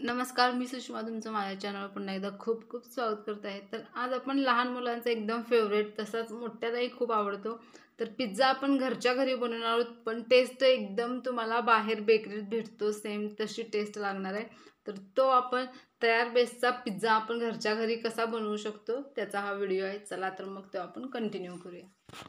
नमस्कार, मी सुषमा तुमचं माझ्या चॅनलवर पुन्हा एकदा खूप खूप स्वागत करत आहे। तर आज आपण लहान मुलांचा एकदम फेवरेट तसाच मोठ्यालाही खूप आवडतो तर पिझ्झा आपण घरच्या घरी बनवणार आहोत, पण टेस्ट एकदम तुम्हाला बाहेर बेकरीत भेटतो सेम तशी टेस्ट लागणार आहे। तर तो आपण तयार बेसचा पिझ्झा आपण घरच्या घरी कसा बनवू शकतो त्याचा हा व्हिडिओ आहे। चला तर मग तो आपण कंटिन्यू करूया।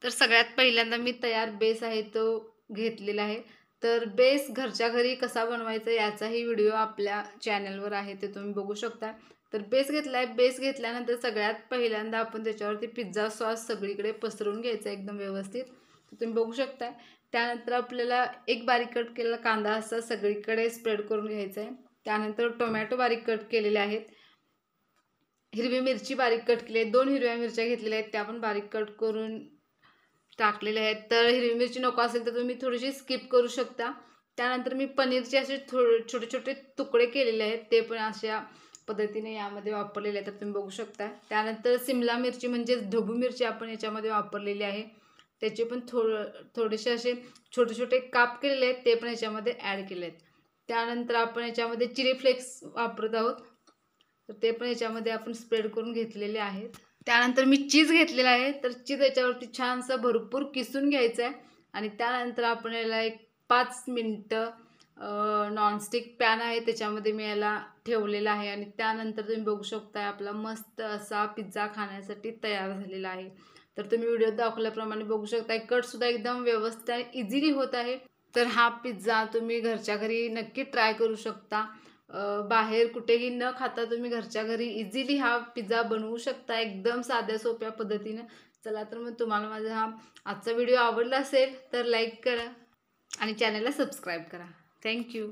तर सगळ्यात पहिल्यांदा मी तयार बेस आहे तो घेतलेला आहे। तर बेस घरच्या घरी कसा बनवायचा याचाही व्हिडिओ आपल्या चॅनलवर आहे, ते तुम्ही बघू शकता। तर बेस घेतलाय, बेस घेतल्यानंतर सगळ्यात पहिल्यांदा आपण त्याच्यावरती पिझ्झा सॉस सगळीकडे पसरवून घ्यायचा एकदम व्यवस्थित, तुम्ही बघू शकता। त्यानंतर आपल्याला एक बारीक कट केलेला कांदा असा सगळीकडे स्प्रेड करून घ्यायचा आहे। त्यानंतर टोमॅटो बारीक कट केलेले आहेत, हिरवी मिरची बारीक कट केली आहे, 2 हिरव्या मिरच्या घेतलेल्या आहेत त्या पण बारीक कट करून टाकलेले आहेत। तर हिरवी मिरची नको असेल तर तुम्ही थोडीशी स्किप करू शकता। त्यानंतर मी पनीरचे असे छोटे छोटे तुकडे केलेले आहेत, ते पण अशा पद्धतीने यामध्ये वापरलेले आहेत, तर तुम्ही बघू शकता। त्यानंतर सिमला मिरची म्हणजे ढबू मिरची आपण याच्यामध्ये वापरलेली आहे, त्याचे पण थोडेसे असे छोटे छोटे काप केलेले आहेत, ते पण याच्यामध्ये ॲड केले आहेत। त्यानंतर आपण याच्यामध्ये चिली फ्लेक्स वापरत आहोत, तर ते पण याच्यामध्ये आपण स्प्रेड करून घेतलेले आहेत। त्यानंतर मी चीज घेतलेला आहे, तर चीज याच्यावरती छानसं भरपूर किसून घ्यायचं आहे आणि त्यानंतर आपण याला एक 5 मिनिटं नॉनस्टिक पॅन आहे त्याच्यामध्ये मी याला ठेवलेला आहे आणि त्यानंतर तुम्ही बघू शकता आपला मस्त असा पिझ्झा खाण्यासाठी तयार झालेला आहे। तर तुम्ही व्हिडिओत दाखवल्याप्रमाणे बघू शकता, कटसुद्धा एकदम व्यवस्थित आणि इझिली होत आहे। तर हा पिझ्झा तुम्ही घरच्या घरी नक्की ट्राय करू शकता। बाहेर कुठेही न खाता तुम्ही घरच्या घरी इझिली हा पिझ्झा बनवू शकता एकदम साध्या सोप्या पद्धतीने। चला तर मग तुम्हाला माझा हा आजचा व्हिडिओ आवडला असेल तर लाईक करा आणि चॅनलला सबस्क्राईब करा। थँक्यू।